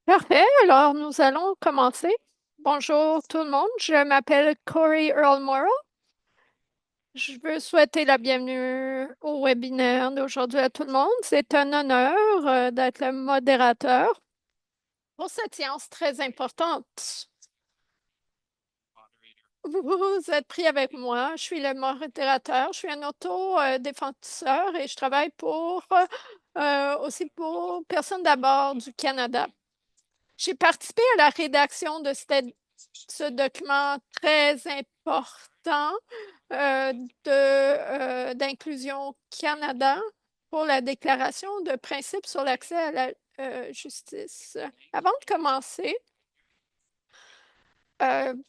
Parfait, alors nous allons commencer. Bonjour tout le monde, je m'appelle Corey Earl Morrow. Je veux souhaiter la bienvenue au webinaire d'aujourd'hui à tout le monde. C'est un honneur d'être le modérateur pour cette séance très importante. Vous êtes pris avec moi. Je suis le modérateur. Je suis un auto-défenseur et je travaille aussi pour Personnes d'abord du Canada. J'ai participé à la rédaction de ce document très important d'Inclusion Canada pour la déclaration de principe sur l'accès à la justice. Avant de commencer,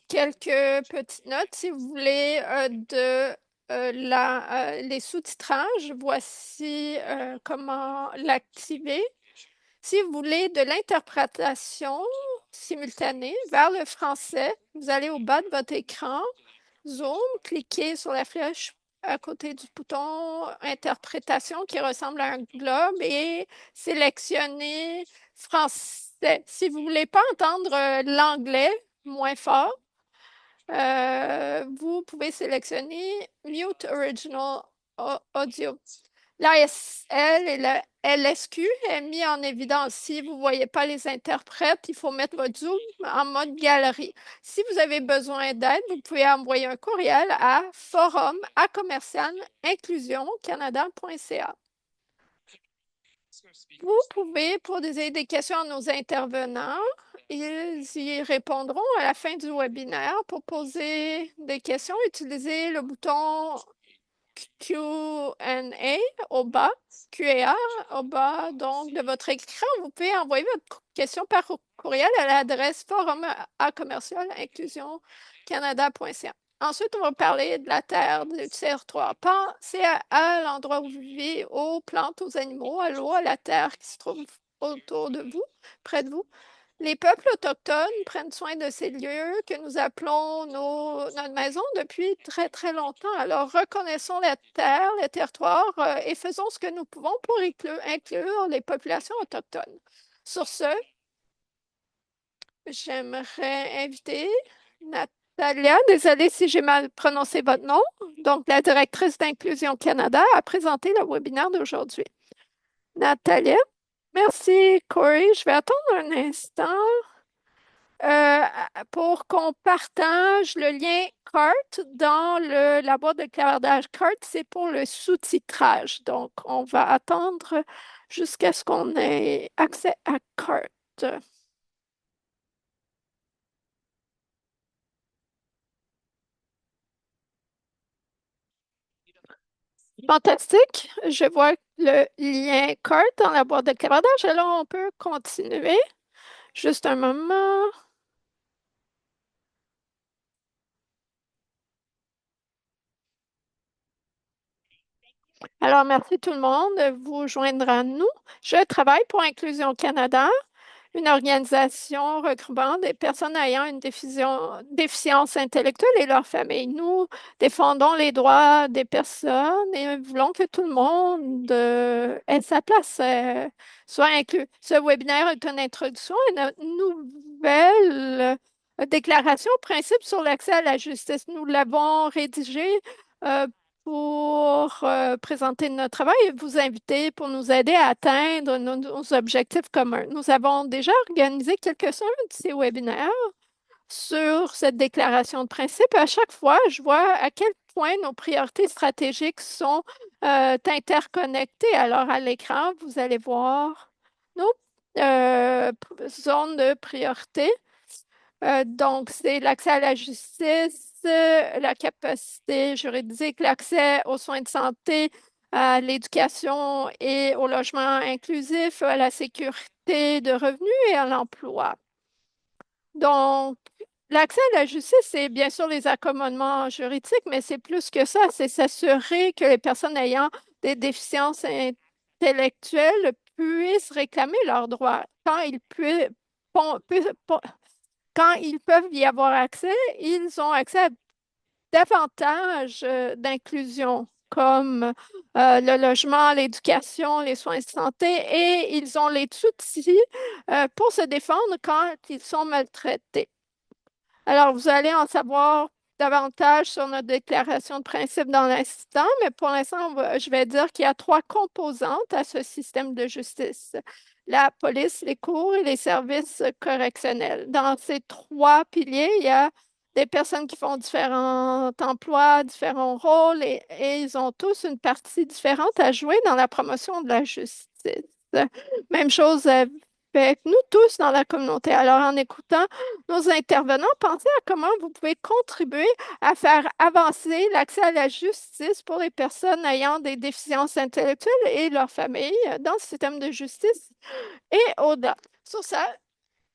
quelques petites notes, si vous voulez, les sous-titrages. Voici comment l'activer. Si vous voulez de l'interprétation simultanée vers le français, vous allez au bas de votre écran, Zoom, cliquez sur la flèche à côté du bouton Interprétation qui ressemble à un globe et sélectionnez Français. Si vous ne voulez pas entendre l'anglais moins fort, vous pouvez sélectionner Mute Original Audio. L'ASL et la LSQ est mis en évidence. Si vous ne voyez pas les interprètes, il faut mettre votre Zoom en mode galerie. Si vous avez besoin d'aide, vous pouvez envoyer un courriel à forum@inclusioncanada.ca. Vous pouvez poser des questions à nos intervenants. Ils y répondront à la fin du webinaire. Pour poser des questions, utilisez le bouton Q&A au bas, QA au bas donc de votre écran. Vous pouvez envoyer votre question par courriel à l'adresse forum@inclusioncanada.ca. Ensuite, on va parler de la terre du territoire. Pensez à l'endroit où vous vivez, aux plantes, aux animaux, à l'eau, à la terre qui se trouve autour de vous, près de vous. Les peuples autochtones prennent soin de ces lieux que nous appelons notre maison depuis très, très longtemps. Alors, reconnaissons la terre, le territoire et faisons ce que nous pouvons pour inclure les populations autochtones. Sur ce, j'aimerais inviter Natalia, désolée si j'ai mal prononcé votre nom, donc la directrice d'Inclusion Canada, à présenter le webinaire d'aujourd'hui. Natalia, merci Corey. Je vais attendre un instant. Euh, pour qu'on partage le lien CART dans la boîte de clavardage CART, c'est pour le sous-titrage. Donc, on va attendre jusqu'à ce qu'on ait accès à CART. Fantastique. Je vois le lien CART dans la boîte de clavardage. Alors, on peut continuer. Juste un moment. Alors, merci tout le monde de vous joindre à nous. Je travaille pour Inclusion Canada, une organisation regroupant des personnes ayant une déficience intellectuelle et leurs familles. Nous défendons les droits des personnes et voulons que tout le monde ait sa place, soit inclus. Ce webinaire est une introduction à une nouvelle déclaration principe sur l'accès à la justice. Nous l'avons rédigée euh, pour présenter notre travail et vous inviter pour nous aider à atteindre nos objectifs communs. Nous avons déjà organisé quelques-uns de ces webinaires sur cette déclaration de principe. À chaque fois, je vois à quel point nos priorités stratégiques sont interconnectées. Alors, à l'écran, vous allez voir nos zones de priorité. Donc, c'est l'accès à la justice, la capacité juridique, l'accès aux soins de santé, à l'éducation et au logement inclusif, à la sécurité de revenus et à l'emploi. Donc, l'accès à la justice, c'est bien sûr les accommodements juridiques, mais c'est plus que ça, c'est s'assurer que les personnes ayant des déficiences intellectuelles puissent réclamer leurs droits quand quand ils peuvent y avoir accès, ils ont accès à davantage d'inclusion. comme le logement, l'éducation, les soins de santé, et ils ont les outils pour se défendre quand ils sont maltraités. Alors, vous allez en savoir davantage sur notre déclaration de principe dans l'instant, mais pour l'instant, je vais dire qu'il y a trois composantes à ce système de justice: la police, les cours et les services correctionnels. Dans ces trois piliers, il y a des personnes qui font différents emplois, différents rôles, et ils ont tous une partie différente à jouer dans la promotion de la justice. Même chose avec nous tous dans la communauté. Alors, en écoutant nos intervenants, pensez à comment vous pouvez contribuer à faire avancer l'accès à la justice pour les personnes ayant des déficiences intellectuelles et leurs familles dans le système de justice et au-delà.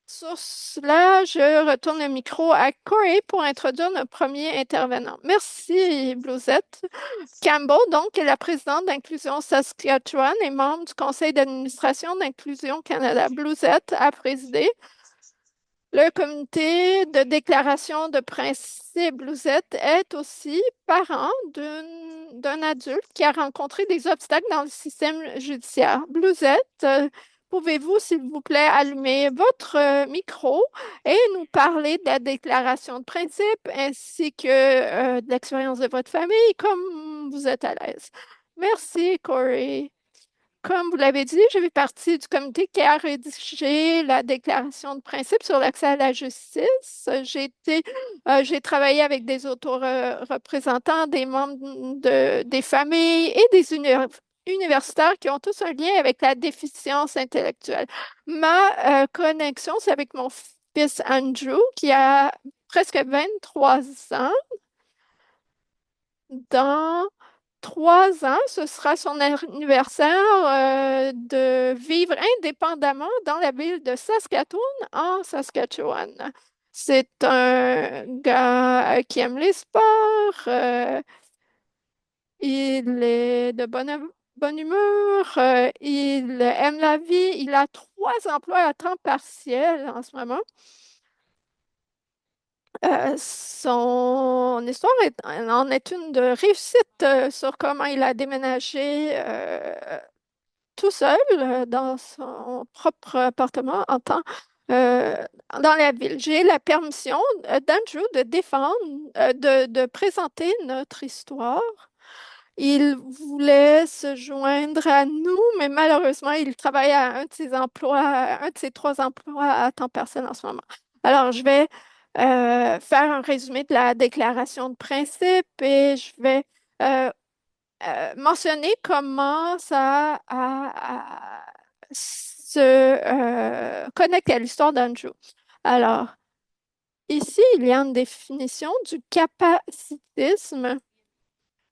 Sur cela, je retourne le micro à Corey pour introduire notre premier intervenant. Merci, Blousette. Campbell, donc, est la présidente d'Inclusion Saskatchewan et membre du conseil d'administration d'Inclusion Canada. Blousette a présidé le comité de déclaration de principe. Blousette est aussi parent d'un adulte qui a rencontré des obstacles dans le système judiciaire. Blousette, pouvez-vous, s'il vous plaît, allumer votre micro et nous parler de la déclaration de principe ainsi que de l'expérience de votre famille, comme vous êtes à l'aise. Merci, Corey. Comme vous l'avez dit, je fais partie du comité qui a rédigé la déclaration de principe sur l'accès à la justice. J'ai travaillé avec des auto-représentants, des membres des familles et des universitaires qui ont tous un lien avec la déficience intellectuelle. Ma connexion, c'est avec mon fils Andrew, qui a presque 23 ans. Dans 3 ans, ce sera son anniversaire de vivre indépendamment dans la ville de Saskatoon, en Saskatchewan. C'est un gars qui aime les sports, il est de bonne humeur, il aime la vie, il a 3 emplois à temps partiel en ce moment. Son histoire en est une de réussite sur comment il a déménagé tout seul dans son propre appartement euh, dans la ville. J'ai la permission d'Andrew de défendre, de présenter notre histoire. Il voulait se joindre à nous, mais malheureusement, il travaille à un de ses 3 emplois à temps partiel en ce moment. Alors, je vais faire un résumé de la déclaration de principe et je vais euh, mentionner comment ça se connecte à l'histoire d'Andrew. Alors, ici, il y a une définition du capacitisme.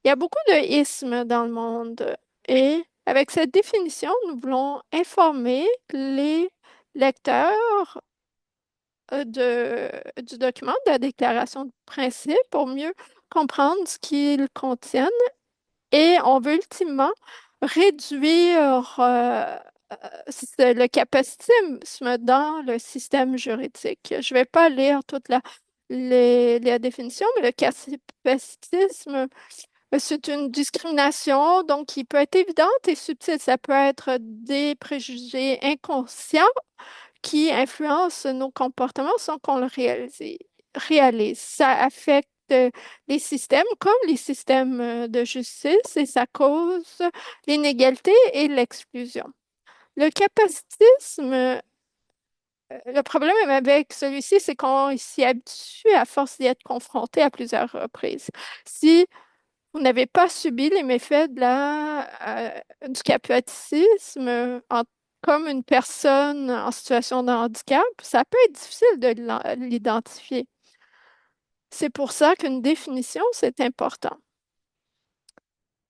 Il y a beaucoup de ismes dans le monde et avec cette définition, nous voulons informer les lecteurs du document de la déclaration de principe pour mieux comprendre ce qu'ils contiennent et on veut ultimement réduire le capacitisme dans le système juridique. Je ne vais pas lire toute la définition, mais le capacitisme c'est une discrimination, donc qui peut être évidente et subtile. Ça peut être des préjugés inconscients qui influencent nos comportements sans qu'on le réalise. Ça affecte les systèmes comme les systèmes de justice et ça cause l'inégalité et l'exclusion. Le capacitisme, le problème avec celui-ci, c'est qu'on s'y habitue à force d'y être confronté à plusieurs reprises. Si vous n'avez pas subi les méfaits du capacitisme comme une personne en situation de handicap, ça peut être difficile de l'identifier. C'est pour ça qu'une définition, c'est important.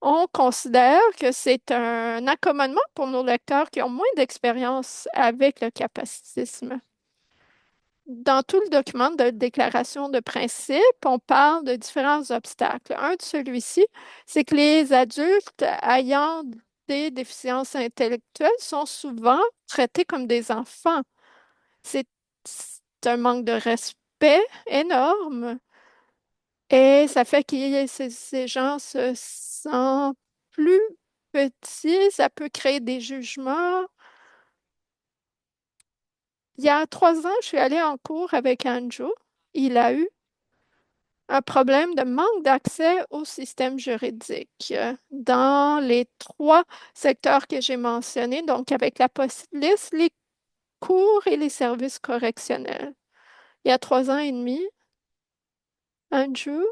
On considère que c'est un accommodement pour nos lecteurs qui ont moins d'expérience avec le capacitisme. Dans tout le document de déclaration de principe, on parle de différents obstacles. Un de celui-ci, c'est que les adultes ayant des déficiences intellectuelles sont souvent traités comme des enfants. C'est un manque de respect énorme Et ça fait que ces gens se sentent plus petits, ça peut créer des jugements. Il y a 3 ans, je suis allée en cours avec Andrew. Il a eu un problème de manque d'accès au système juridique dans les 3 secteurs que j'ai mentionnés, donc avec la police, les cours et les services correctionnels. Il y a 3 ans et demi, Andrew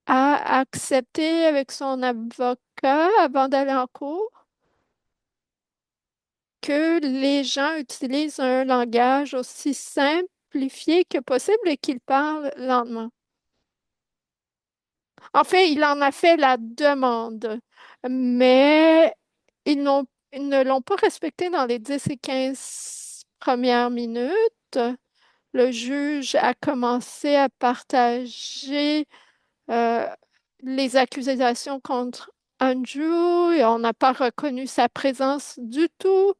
a accepté avec son avocat avant d'aller en cours que les gens utilisent un langage aussi simplifié que possible et qu'ils parlent lentement. En fait, il en a fait la demande, mais ils ne l'ont pas respecté dans les 10 et 15 premières minutes. Le juge a commencé à partager euh, les accusations contre Andrew et on n'a pas reconnu sa présence du tout.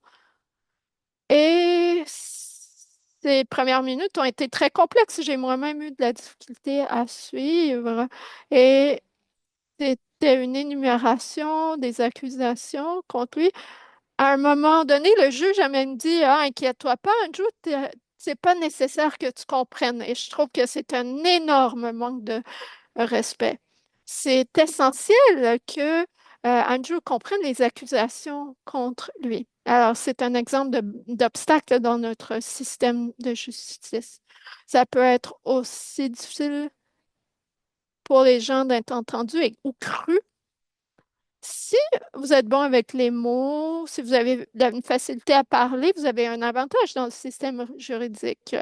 Et ces premières minutes ont été très complexes. J'ai moi-même eu de la difficulté à suivre. Et c'était une énumération des accusations contre lui. À un moment donné, le juge a même dit, ah, inquiète-toi pas, Andrew, c'est pas nécessaire que tu comprennes. Et je trouve que c'est un énorme manque de respect. C'est essentiel que Andrew comprenne les accusations contre lui. Alors, c'est un exemple d'obstacle dans notre système de justice. Ça peut être aussi difficile pour les gens d'être entendus ou crus. Si vous êtes bon avec les mots, si vous avez une facilité à parler, vous avez un avantage dans le système juridique.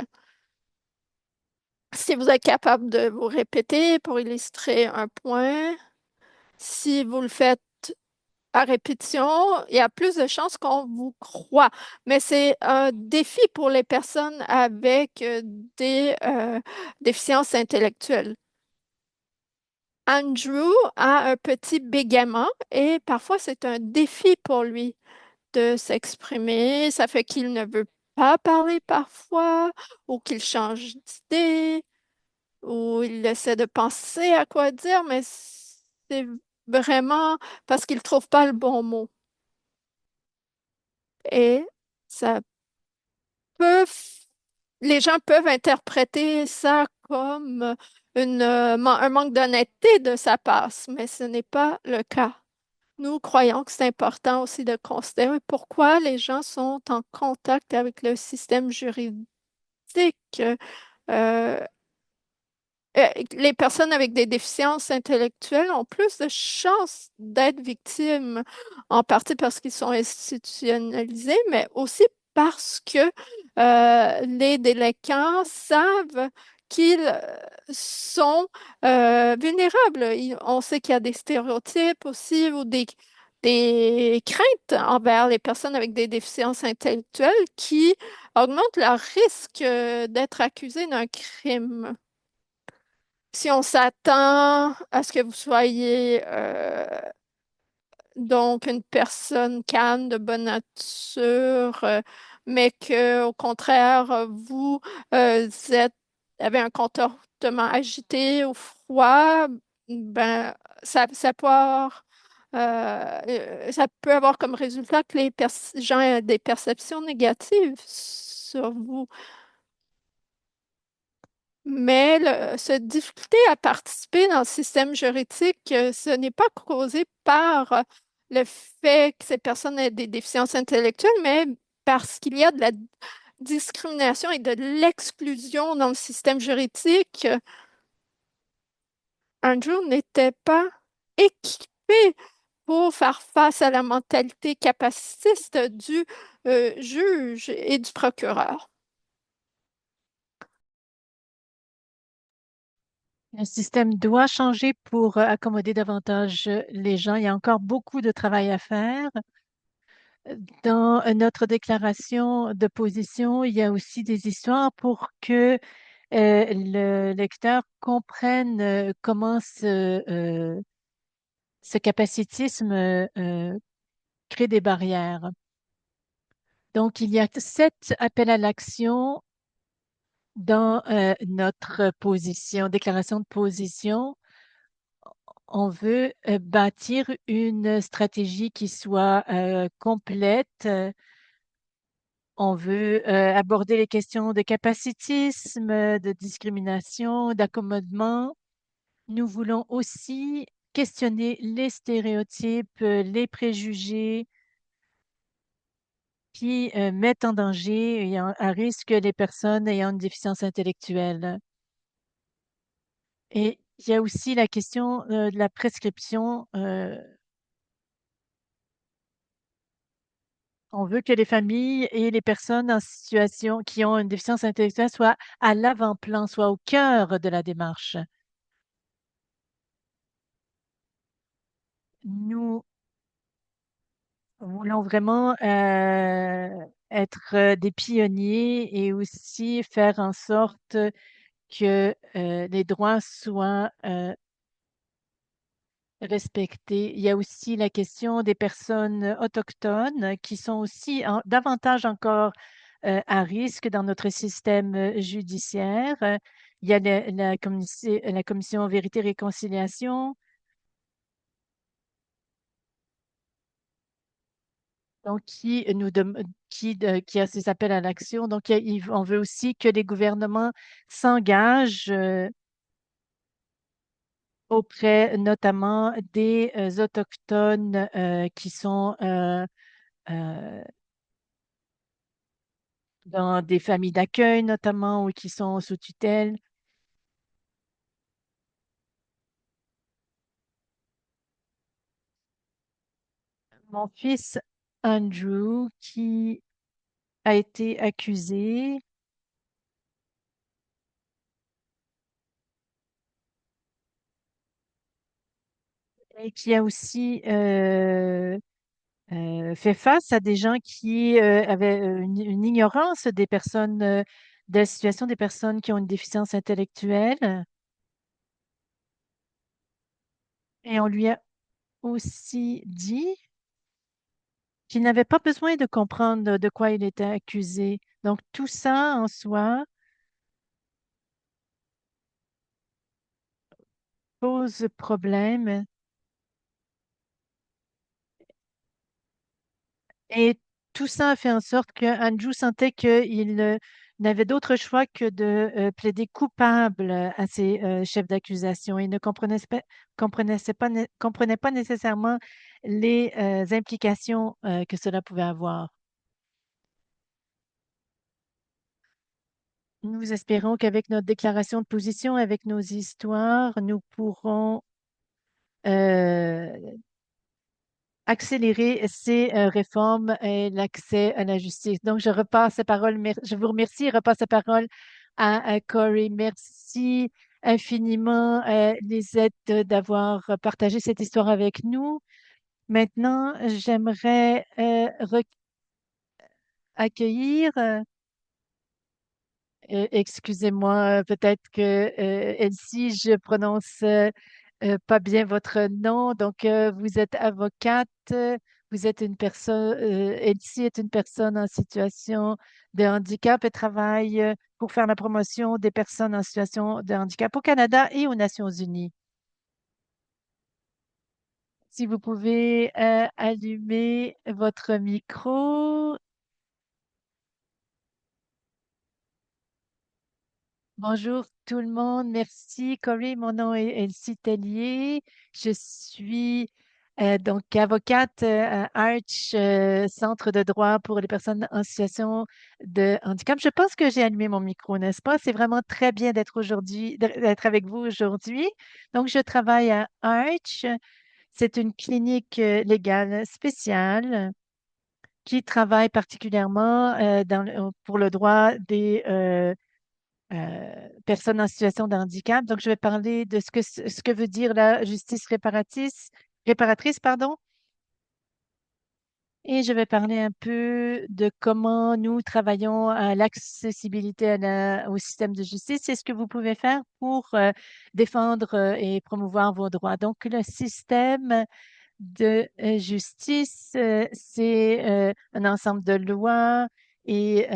Si vous êtes capable de vous répéter pour illustrer un point, si vous le faites à répétition, il y a plus de chances qu'on vous croit. Mais c'est un défi pour les personnes avec des déficiences intellectuelles. Andrew a un petit bégaiement et parfois c'est un défi pour lui de s'exprimer. Ça fait qu'il ne veut pas parler parfois ou qu'il change d'idée ou il essaie de penser à quoi dire, mais c'est vraiment parce qu'il ne trouve pas le bon mot. Et ça peut, les gens peuvent interpréter ça comme un manque d'honnêteté de sa part, mais ce n'est pas le cas. Nous croyons que c'est important aussi de considérer pourquoi les gens sont en contact avec le système juridique. Euh, les personnes avec des déficiences intellectuelles ont plus de chances d'être victimes, en partie parce qu'ils sont institutionnalisés, mais aussi parce que les délinquants savent qu'ils sont vulnérables. On sait qu'il y a des stéréotypes aussi ou des craintes envers les personnes avec des déficiences intellectuelles qui augmentent leur risque d'être accusés d'un crime. Si on s'attend à ce que vous soyez donc une personne calme, de bonne nature, mais que au contraire, avez un comportement agité ou froid, ben ça peut avoir comme résultat que les gens aient des perceptions négatives sur vous. Mais cette difficulté à participer dans le système juridique, ce n'est pas causé par le fait que ces personnes aient des déficiences intellectuelles, mais parce qu'il y a de la discrimination et de l'exclusion dans le système juridique. Andrew n'était pas équipé pour faire face à la mentalité capacitiste du juge et du procureur. Le système doit changer pour accommoder davantage les gens. Il y a encore beaucoup de travail à faire. Dans notre déclaration de position, il y a aussi des histoires pour que le lecteur comprenne comment ce capacitisme crée des barrières. Donc, il y a 7 appels à l'action Dans notre position, déclaration de position, on veut bâtir une stratégie qui soit complète. On veut aborder les questions de capacitisme, de discrimination, d'accommodement. Nous voulons aussi questionner les stéréotypes, les préjugés qui mettent en danger et à risque les personnes ayant une déficience intellectuelle. Et il y a aussi la question de la prescription. On veut que les familles et les personnes en situation qui ont une déficience intellectuelle soient à l'avant-plan, soient au cœur de la démarche. Nous voulons vraiment être des pionniers et aussi faire en sorte que les droits soient respectés. Il y a aussi la question des personnes autochtones qui sont aussi davantage encore à risque dans notre système judiciaire. Il y a la commission Vérité et Réconciliation, donc qui a ses appels à l'action. Donc, on veut aussi que les gouvernements s'engagent auprès notamment des Autochtones qui sont euh, dans des familles d'accueil notamment ou qui sont sous tutelle. Mon fils Andrew, qui a été accusé et qui a aussi fait face à des gens qui avaient une ignorance des personnes, de la situation des personnes qui ont une déficience intellectuelle. Et on lui a aussi dit qu'il n'avait pas besoin de comprendre de quoi il était accusé. Donc, tout ça en soi pose problème. Et tout ça a fait en sorte que Andrew sentait qu'il n'avait d'autre choix que de plaider coupable à ses chefs d'accusation. Il ne comprenait pas nécessairement les implications que cela pouvait avoir. Nous espérons qu'avec notre déclaration de position, avec nos histoires, nous pourrons euh, accélérer ces réformes et l'accès à la justice. Donc, je vous remercie et repasse la parole à Corey. Merci infiniment, Lisette, d'avoir partagé cette histoire avec nous. Maintenant, j'aimerais accueillir, excusez-moi, peut-être que Elsie, je prononce pas bien votre nom. Donc, vous êtes avocate, vous êtes une personne, Elsie est une personne en situation de handicap et travaille pour faire la promotion des personnes en situation de handicap au Canada et aux Nations Unies. Si vous pouvez allumer votre micro. Bonjour tout le monde, merci Corey. Mon nom est Elsie Tellier. Je suis donc avocate à Arch, Centre de droit pour les personnes en situation de handicap. Je pense que j'ai allumé mon micro, n'est-ce pas? C'est vraiment très bien d'être avec vous aujourd'hui. Donc, je travaille à Arch. C'est une clinique légale spéciale qui travaille particulièrement pour le droit des personnes en situation de handicap. Donc, je vais parler de ce que veut dire la justice réparatrice, pardon, et je vais parler un peu de comment nous travaillons à l'accessibilité au système de justice et ce que vous pouvez faire pour défendre et promouvoir vos droits. Donc, le système de justice, c'est un ensemble de lois et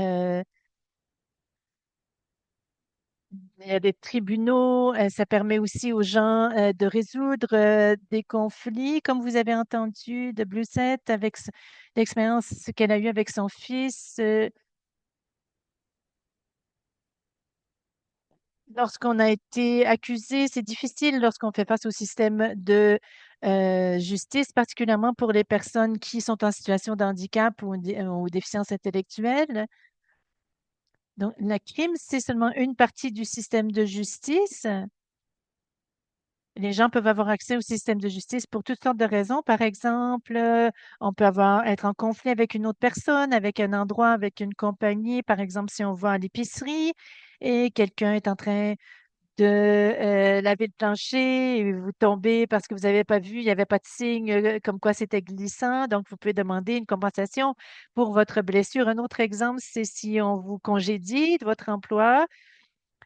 Il y a des tribunaux, ça permet aussi aux gens de résoudre des conflits, comme vous avez entendu de Bluesette avec l'expérience qu'elle a eue avec son fils. Lorsqu'on a été accusé, c'est difficile lorsqu'on fait face au système de justice, particulièrement pour les personnes qui sont en situation de handicap ou déficience intellectuelle. Donc, la crime, c'est seulement une partie du système de justice. Les gens peuvent avoir accès au système de justice pour toutes sortes de raisons. Par exemple, on peut être en conflit avec une autre personne, avec un endroit, avec une compagnie. Par exemple, si on va à l'épicerie et quelqu'un est en train de laver le plancher et vous tombez parce que vous n'avez pas vu, il n'y avait pas de signe comme quoi c'était glissant. Donc, vous pouvez demander une compensation pour votre blessure. Un autre exemple, c'est si on vous congédie de votre emploi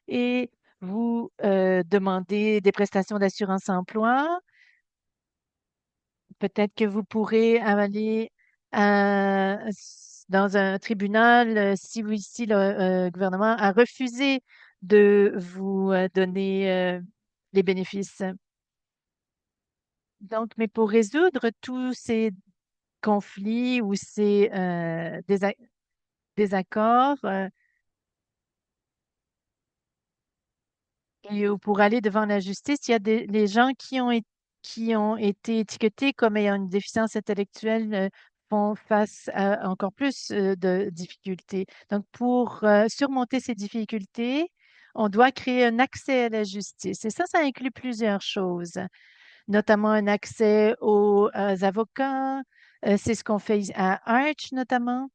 et vous demandez des prestations d'assurance emploi, peut-être que vous pourrez aller dans un tribunal si le gouvernement a refusé de vous donner les bénéfices. Donc, mais pour résoudre tous ces conflits ou ces désaccords, et pour aller devant la justice, il y a les gens qui ont été étiquetés comme ayant une déficience intellectuelle font face à encore plus de difficultés. Donc, pour surmonter ces difficultés, on doit créer un accès à la justice. Et ça inclut plusieurs choses, notamment un accès aux avocats. C'est ce qu'on fait à Arch, notamment.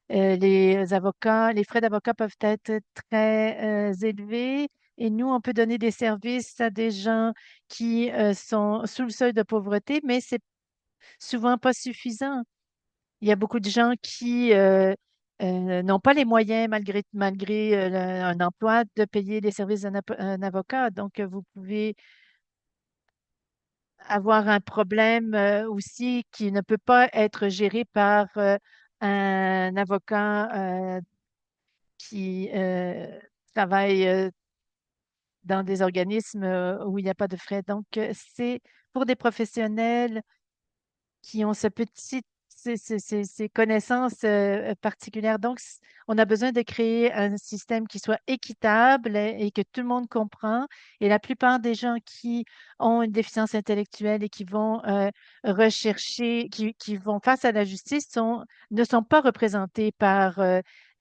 Les avocats, les frais d'avocat peuvent être très élevés et nous, on peut donner des services à des gens qui sont sous le seuil de pauvreté, mais c'est souvent pas suffisant. Il y a beaucoup de gens qui n'ont pas les moyens, malgré un emploi, de payer les services d'un avocat. Donc, vous pouvez avoir un problème aussi qui ne peut pas être géré par un avocat qui travaillent dans des organismes où il n'y a pas de frais. Donc, c'est pour des professionnels qui ont ces connaissances particulières. Donc, on a besoin de créer un système qui soit équitable et que tout le monde comprend. Et la plupart des gens qui ont une déficience intellectuelle et qui vont rechercher, qui vont face à la justice ne sont pas représentés par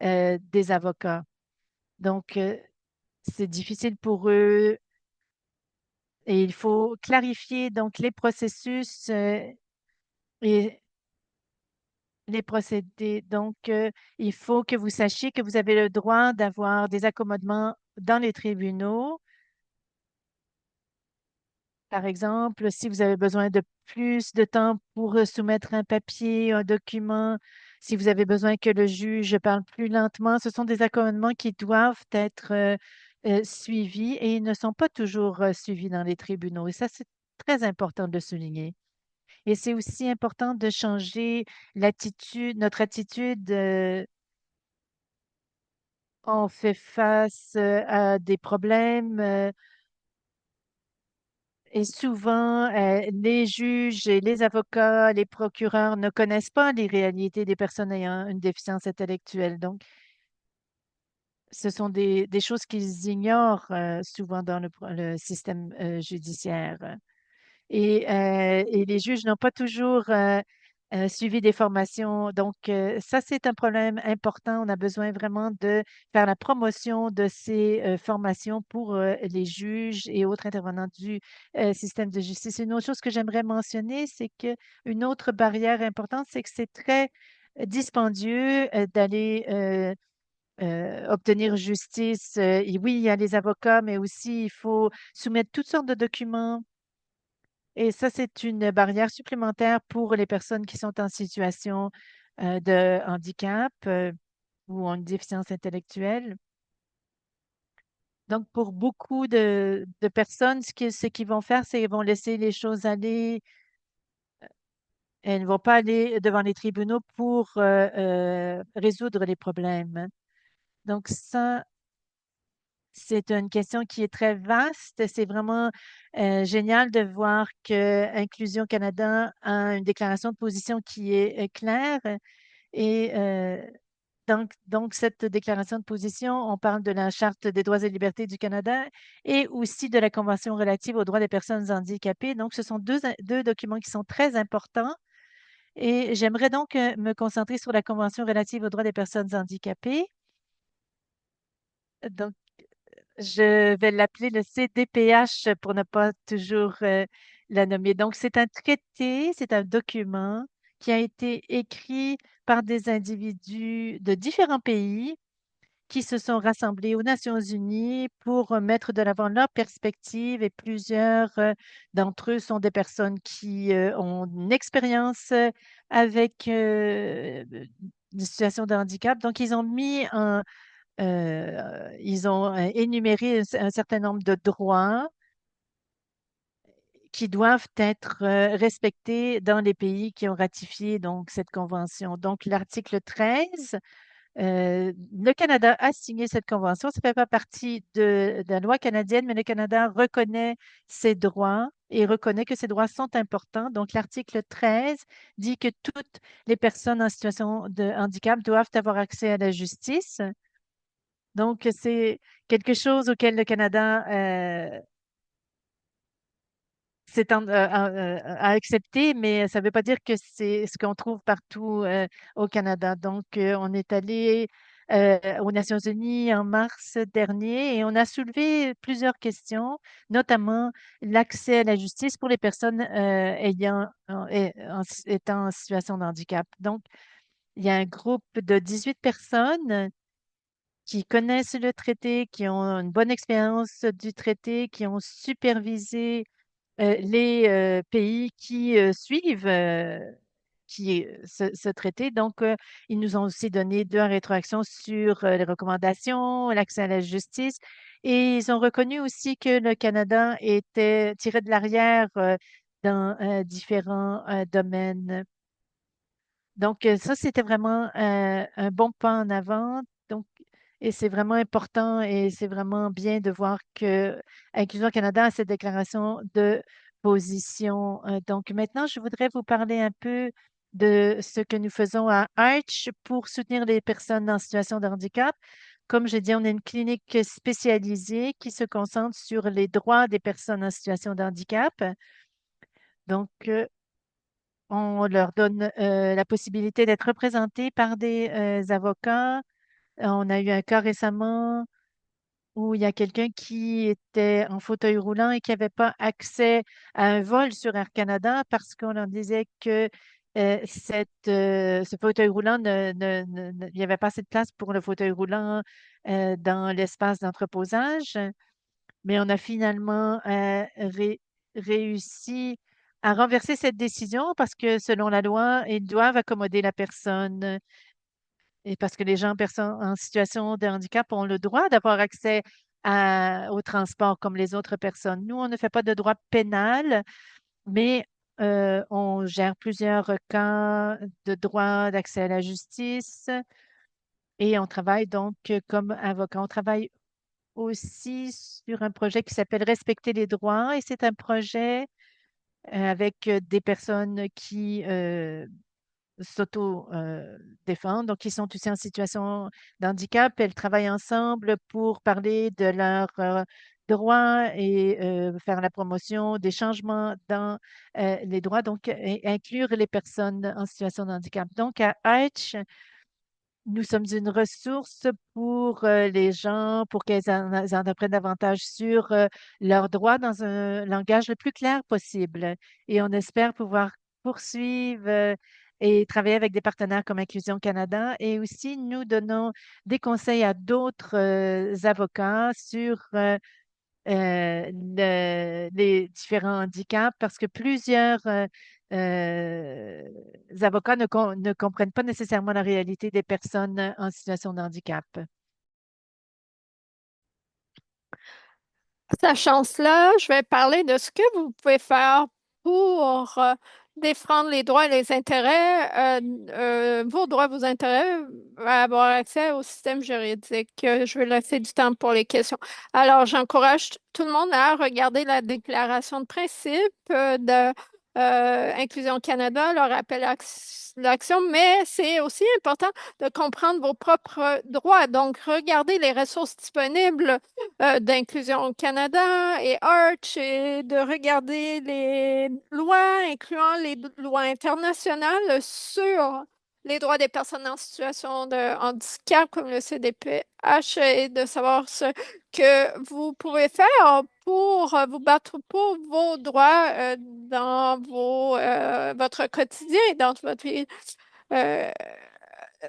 des avocats. Donc, c'est difficile pour eux et il faut clarifier donc les processus et les procédés. Donc, il faut que vous sachiez que vous avez le droit d'avoir des accommodements dans les tribunaux. Par exemple, si vous avez besoin de plus de temps pour soumettre un papier, un document, si vous avez besoin que le juge parle plus lentement, ce sont des accommodements qui doivent être suivis et ils ne sont pas toujours suivis dans les tribunaux. Et ça, c'est très important de le souligner. Et c'est aussi important de changer notre attitude. On fait face à des problèmes. Et souvent, les juges et les avocats, les procureurs ne connaissent pas les réalités des personnes ayant une déficience intellectuelle. Donc, ce sont des choses qu'ils ignorent souvent dans le système judiciaire. Et les juges n'ont pas toujours suivi des formations. Donc, ça, c'est un problème important. On a besoin vraiment de faire la promotion de ces formations pour les juges et autres intervenants du système de justice. Une autre chose que j'aimerais mentionner, c'est qu'une autre barrière importante, c'est que c'est très dispendieux d'aller obtenir justice. Et oui, il y a les avocats, mais aussi il faut soumettre toutes sortes de documents et ça, c'est une barrière supplémentaire pour les personnes qui sont en situation de handicap ou ont une déficience intellectuelle. Donc, pour beaucoup de personnes, ce qu'ils vont faire, c'est qu'ils vont laisser les choses aller. Elles ne vont pas aller devant les tribunaux pour résoudre les problèmes. Donc, ça, C'est une question qui est très vaste. C'est vraiment génial de voir que Inclusion Canada a une déclaration de position qui est claire. Et donc, cette déclaration de position, on parle de la Charte des droits et libertés du Canada et aussi de la Convention relative aux droits des personnes handicapées. Donc, ce sont deux documents qui sont très importants. Et j'aimerais donc me concentrer sur la Convention relative aux droits des personnes handicapées. Donc, je vais l'appeler le CDPH pour ne pas toujours la nommer. Donc, c'est un traité, c'est un document qui a été écrit par des individus de différents pays qui se sont rassemblés aux Nations unies pour mettre de l'avant leurs perspectives et plusieurs d'entre eux sont des personnes qui ont une expérience avec une situation de handicap. Donc, ils ont énuméré un certain nombre de droits qui doivent être respectés dans les pays qui ont ratifié donc cette convention. Donc, l'article 13, le Canada a signé cette convention. Ça ne fait pas partie de la loi canadienne, mais le Canada reconnaît ses droits et reconnaît que ces droits sont importants. Donc, l'article 13 dit que toutes les personnes en situation de handicap doivent avoir accès à la justice. Donc, c'est quelque chose auquel le Canada a accepté, mais ça ne veut pas dire que c'est ce qu'on trouve partout au Canada. Donc, on est allé aux Nations unies en mars dernier et on a soulevé plusieurs questions, notamment l'accès à la justice pour les personnes étant en situation de handicap. Donc, il y a un groupe de 18 personnes qui connaissent le traité, qui ont une bonne expérience du traité, qui ont supervisé les pays qui suivent ce traité. Donc, ils nous ont aussi donné deux rétroactions sur les recommandations, l'accès à la justice. Et ils ont reconnu aussi que le Canada était tiré de l'arrière dans différents domaines. Donc, ça, c'était vraiment un bon pas en avant. Donc, et c'est vraiment important et c'est vraiment bien de voir que Inclusion Canada a cette déclaration de position. Donc, maintenant, je voudrais vous parler un peu de ce que nous faisons à Arch pour soutenir les personnes en situation de handicap. Comme je dis, on est une clinique spécialisée qui se concentre sur les droits des personnes en situation de handicap. Donc, on leur donne la possibilité d'être représentés par des avocats. On a eu un cas récemment où il y a quelqu'un qui était en fauteuil roulant et qui n'avait pas accès à un vol sur Air Canada parce qu'on leur disait que ce fauteuil roulant, il n'y avait pas assez de place pour le fauteuil roulant dans l'espace d'entreposage. Mais on a finalement réussi à renverser cette décision parce que selon la loi, ils doivent accommoder la personne et parce que les gens en situation de handicap ont le droit d'avoir accès au transport comme les autres personnes. Nous, on ne fait pas de droit pénal, mais on gère plusieurs cas de droit d'accès à la justice et on travaille donc comme avocat. On travaille aussi sur un projet qui s'appelle Respecter les droits et c'est un projet avec des personnes qui s'auto-défendent, donc qui sont aussi en situation d'handicap. Elles travaillent ensemble pour parler de leurs droits et faire la promotion des changements dans les droits, donc inclure les personnes en situation de handicap. Donc, à Arch, nous sommes une ressource pour les gens, pour qu'ils en apprennent davantage sur leurs droits dans un langage le plus clair possible. Et on espère pouvoir poursuivre et travailler avec des partenaires comme Inclusion Canada. Et aussi, nous donnons des conseils à d'autres avocats sur les différents handicaps parce que plusieurs avocats ne comprennent pas nécessairement la réalité des personnes en situation de handicap. Sachant cela, je vais parler de ce que vous pouvez faire pour défendre les droits et les intérêts, vos droits, vos intérêts, à avoir accès au système juridique. Je vais laisser du temps pour les questions. Alors, j'encourage tout le monde à regarder la déclaration de principe de Inclusion Canada, leur appel à l'action, mais c'est aussi important de comprendre vos propres droits. Donc, regardez les ressources disponibles d'Inclusion Canada et Arch et de regarder les lois, incluant les lois internationales sur les droits des personnes en situation de handicap, comme le CDPH, et de savoir ce que vous pouvez faire pour vous battre pour vos droits dans votre quotidien et euh,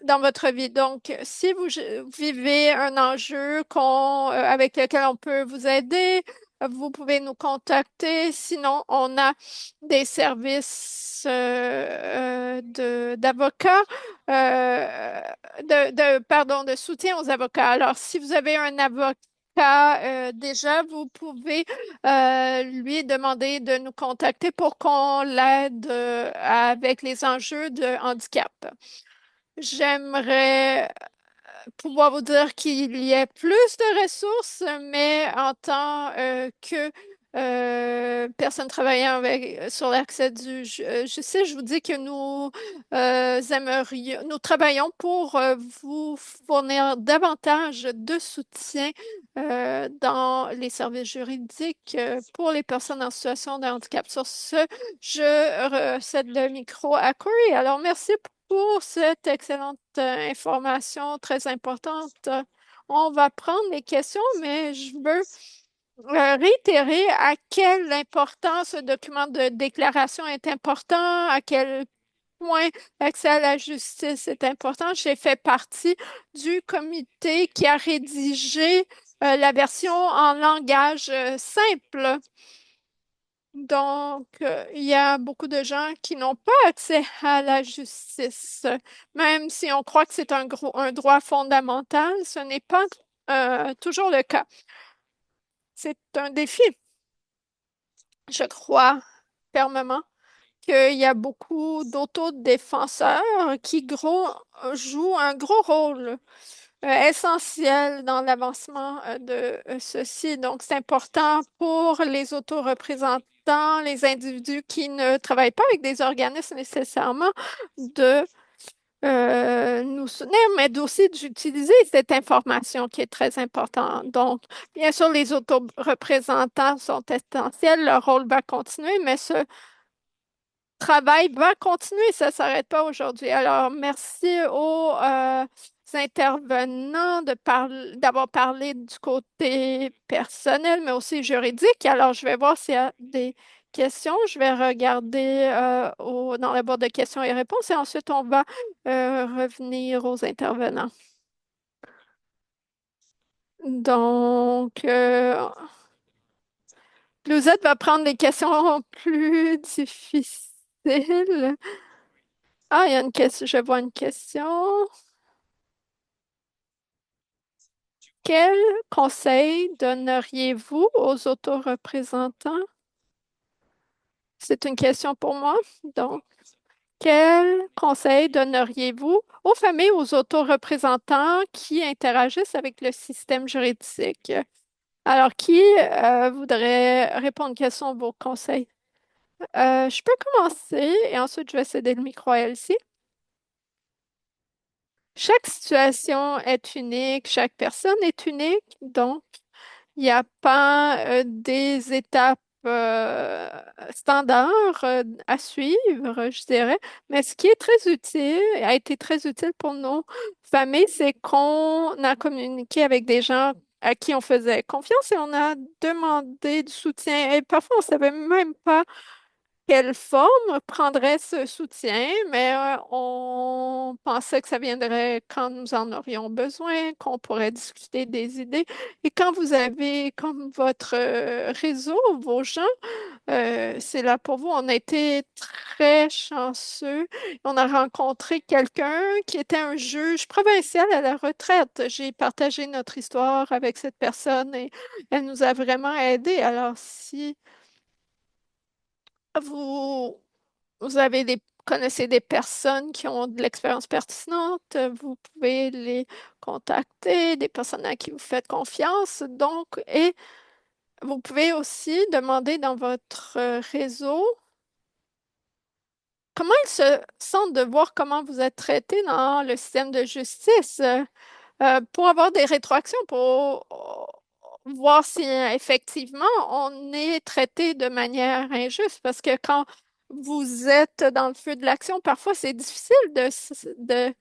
dans votre vie. Donc, si vous vivez un enjeu avec lequel on peut vous aider, vous pouvez nous contacter. Sinon, on a des services d'avocats, pardon, de soutien aux avocats. Alors, si vous avez un avocat, déjà, vous pouvez lui demander de nous contacter pour qu'on l'aide avec les enjeux de handicap. J'aimerais pouvoir vous dire qu'il y ait plus de ressources, mais en tant que personne travaillant sur l'accès du justice, je vous dis que nous travaillons pour vous fournir davantage de soutien dans les services juridiques pour les personnes en situation de handicap. Sur ce, je recède le micro à Corey. Alors, merci pour cette excellente information très importante. On va prendre les questions, mais je veux réitérer à quelle importance ce document de déclaration est important, à quel point l'accès à la justice est important. J'ai fait partie du comité qui a rédigé la version en langage simple. Donc, il y a beaucoup de gens qui n'ont pas accès à la justice. Même si on croit que c'est un droit fondamental, ce n'est pas toujours le cas. C'est un défi. Je crois fermement qu'il y a beaucoup d'autodéfenseurs jouent un gros rôle essentiel dans l'avancement de ceci. Donc, c'est important pour les autoreprésentants, les individus qui ne travaillent pas avec des organismes nécessairement, de nous soutenir, mais aussi d'utiliser cette information qui est très importante. Donc, bien sûr, les autoreprésentants sont essentiels, leur rôle va continuer, mais ce travail va continuer, ça ne s'arrête pas aujourd'hui. Alors, merci aux intervenants d'avoir parlé du côté personnel, mais aussi juridique. Alors, je vais voir s'il y a des questions. Je vais regarder dans la boîte de questions et réponses et ensuite, on va revenir aux intervenants. Donc, Louisette va prendre les questions plus difficiles. Ah, il y a une question, je vois une question. Quel conseil donneriez-vous aux autoreprésentants? C'est une question pour moi. Donc, quel conseil donneriez-vous aux familles, aux autoreprésentants qui interagissent avec le système juridique? Alors, qui voudrait répondre? Quels sont vos conseils? Je peux commencer et ensuite je vais céder le micro à Elsie. Chaque situation est unique, chaque personne est unique, donc il n'y a pas des étapes standards à suivre, je dirais. Mais ce qui est très utile, a été très utile pour nos familles, c'est qu'on a communiqué avec des gens à qui on faisait confiance et on a demandé du soutien. Et parfois, on ne savait même pas quelle forme prendrait ce soutien, mais on pensait que ça viendrait quand nous en aurions besoin, qu'on pourrait discuter des idées. Et quand vous avez comme votre réseau, vos gens, c'est là pour vous. On a été très chanceux. On a rencontré quelqu'un qui était un juge provincial à la retraite. J'ai partagé notre histoire avec cette personne et elle nous a vraiment aidés. Alors, si vous connaissez des personnes qui ont de l'expérience pertinente, vous pouvez les contacter, des personnes à qui vous faites confiance. Donc, et vous pouvez aussi demander dans votre réseau comment ils se sentent de voir comment vous êtes traité dans le système de justice. Pour avoir des rétroactions, pour voir si effectivement on est traité de manière injuste. Parce que quand vous êtes dans le feu de l'action, parfois c'est difficile de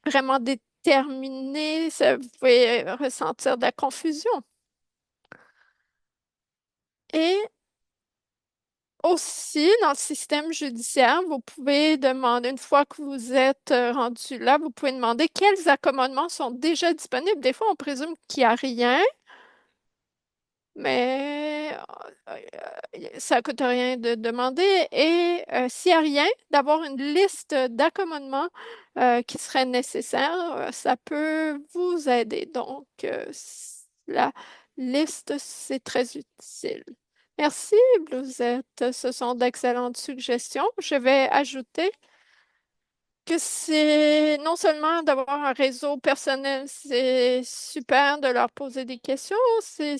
vraiment déterminer, vous pouvez ressentir de la confusion. Et aussi, dans le système judiciaire, vous pouvez demander, une fois que vous êtes rendu là, vous pouvez demander quels accommodements sont déjà disponibles. Des fois, on présume qu'il n'y a rien. Mais ça coûte rien de demander. Et s'il n'y a rien, d'avoir une liste d'accommodements qui serait nécessaire, ça peut vous aider. Donc, la liste, c'est très utile. Merci, Blousette. Ce sont d'excellentes suggestions. Je vais ajouter que c'est non seulement d'avoir un réseau personnel, c'est super de leur poser des questions, c'est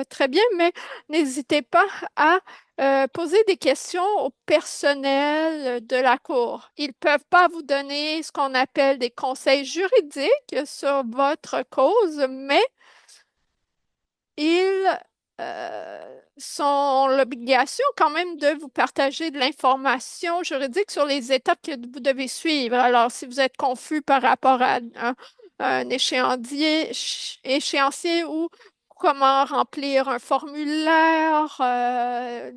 très bien, mais n'hésitez pas à poser des questions au personnel de la cour. Ils ne peuvent pas vous donner ce qu'on appelle des conseils juridiques sur votre cause, mais ils sont l'obligation quand même de vous partager de l'information juridique sur les étapes que vous devez suivre. Alors, si vous êtes confus par rapport à un échéancier ou comment remplir un formulaire,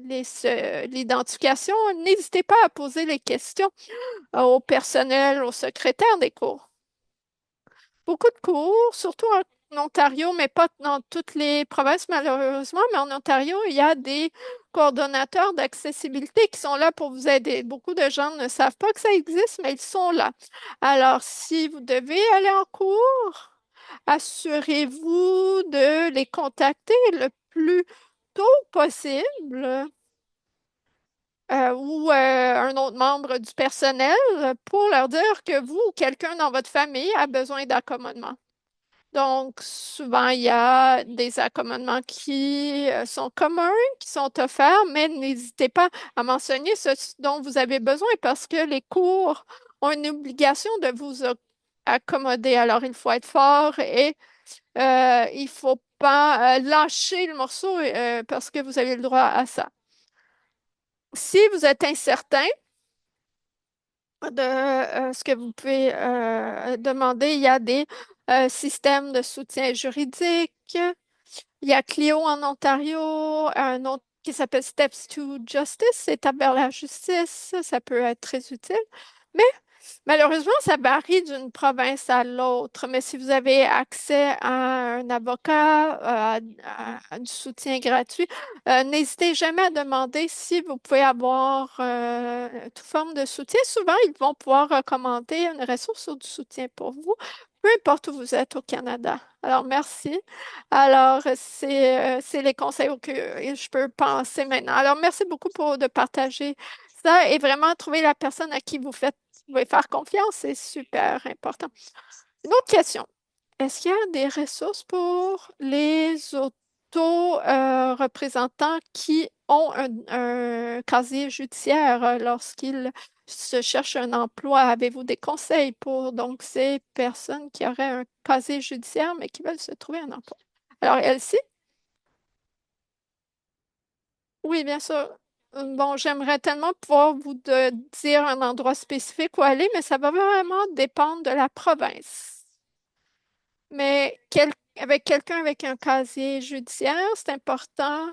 l'identification, n'hésitez pas à poser les questions au personnel, au secrétaire des cours. Beaucoup de cours, surtout en Ontario, mais pas dans toutes les provinces malheureusement, mais en Ontario, il y a des coordonnateurs d'accessibilité qui sont là pour vous aider. Beaucoup de gens ne savent pas que ça existe, mais ils sont là. Alors, si vous devez aller en cours, assurez-vous de les contacter le plus tôt possible. Ou un autre membre du personnel pour leur dire que vous ou quelqu'un dans votre famille a besoin d'accommodement. Donc, souvent, il y a des accommodements qui sont communs, qui sont offerts, mais n'hésitez pas à mentionner ce dont vous avez besoin parce que les cours ont une obligation de vous accommoder. Alors, il faut être fort et il ne faut pas lâcher le morceau parce que vous avez le droit à ça. Si vous êtes incertain de ce que vous pouvez demander, il y a des systèmes de soutien juridique. Il y a Clio en Ontario, un autre qui s'appelle Steps to Justice, Étape vers la justice. Ça peut être très utile. Mais malheureusement, ça varie d'une province à l'autre. Mais si vous avez accès à un avocat, à du soutien gratuit, n'hésitez jamais à demander si vous pouvez avoir toute forme de soutien. Souvent, ils vont pouvoir recommander une ressource ou du soutien pour vous, peu importe où vous êtes au Canada. Alors, merci. Alors, c'est les conseils auxquels je peux penser maintenant. Alors, merci beaucoup de partager ça et vraiment trouver la personne à qui vous pouvez faire confiance, c'est super important. Une autre question. Est-ce qu'il y a des ressources pour les auto-représentants qui ont un casier judiciaire lorsqu'ils se cherchent un emploi? Avez-vous des conseils pour donc ces personnes qui auraient un casier judiciaire mais qui veulent se trouver un emploi? Alors, Elsie? Oui, bien sûr. Bon, j'aimerais tellement pouvoir dire un endroit spécifique où aller, mais ça va vraiment dépendre de la province. Mais avec quelqu'un avec un casier judiciaire, c'est important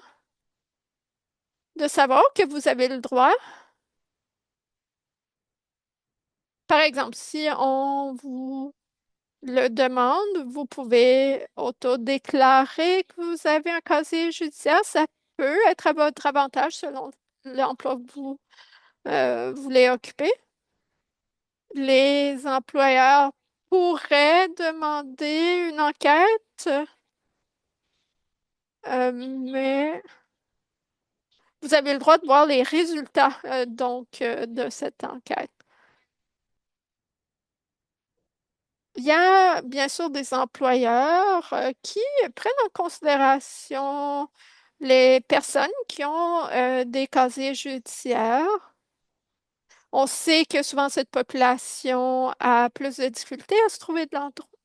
de savoir que vous avez le droit. Par exemple, si on vous le demande, vous pouvez autodéclarer que vous avez un casier judiciaire. Ça peut être à votre avantage selon l'emploi que vous voulez occuper. Les employeurs pourraient demander une enquête, mais Vous avez le droit de voir les résultats de cette enquête. Il y a bien sûr des employeurs qui prennent en considération les personnes qui ont des casiers judiciaires. On sait que souvent cette population a plus de difficultés à se trouver de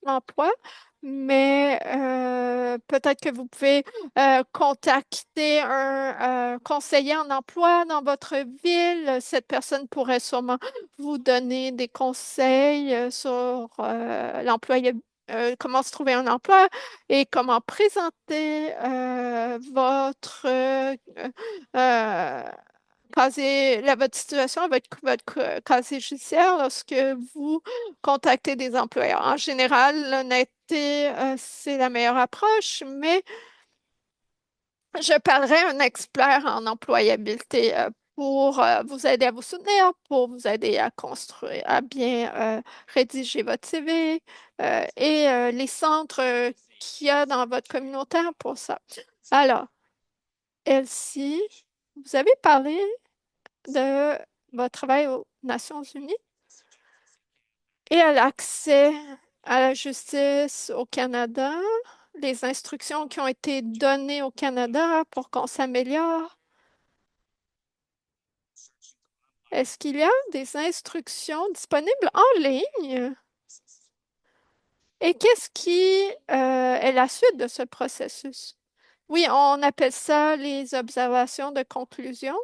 l'emploi, mais peut-être que vous pouvez contacter un conseiller en emploi dans votre ville. Cette personne pourrait sûrement vous donner des conseils sur comment se trouver un emploi et comment présenter euh, votre situation avec votre casier judiciaire lorsque vous contactez des employeurs. En général, l'honnêteté, c'est la meilleure approche, mais je parlerai à un expert en employabilité pour vous aider à vous soutenir, pour vous aider à construire, à bien rédiger votre CV et les centres qu'il y a dans votre communautaire pour ça. Alors, Elsie, vous avez parlé de votre travail aux Nations Unies et à l'accès à la justice au Canada, les instructions qui ont été données au Canada pour qu'on s'améliore. Est-ce qu'il y a des instructions disponibles en ligne? Et qu'est-ce qui est la suite de ce processus? Oui, on appelle ça les observations de conclusion.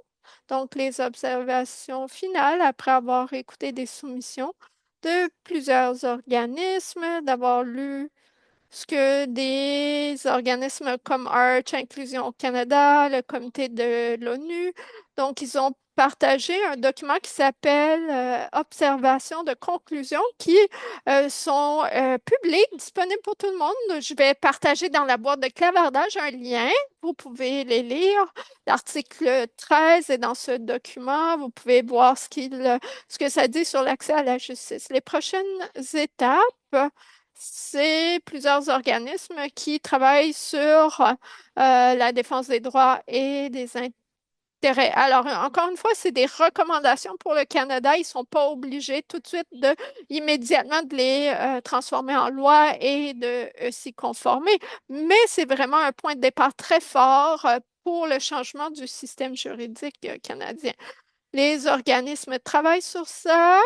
Donc, les observations finales après avoir écouté des soumissions de plusieurs organismes, d'avoir lu ce que des organismes comme Arch, Inclusion au Canada, le comité de l'ONU, donc ils ont partagé un document qui s'appelle Observations de conclusion qui sont publics, disponibles pour tout le monde. Je vais partager dans la boîte de clavardage un lien. Vous pouvez les lire. L'article 13 est dans ce document. Vous pouvez voir ce que ça dit sur l'accès à la justice. Les prochaines étapes, c'est plusieurs organismes qui travaillent sur la défense des droits et des intérêts. Alors, encore une fois, c'est des recommandations pour le Canada. Ils ne sont pas obligés tout de suite immédiatement de les transformer en loi et de s'y conformer, mais c'est vraiment un point de départ très fort pour le changement du système juridique canadien. Les organismes travaillent sur ça,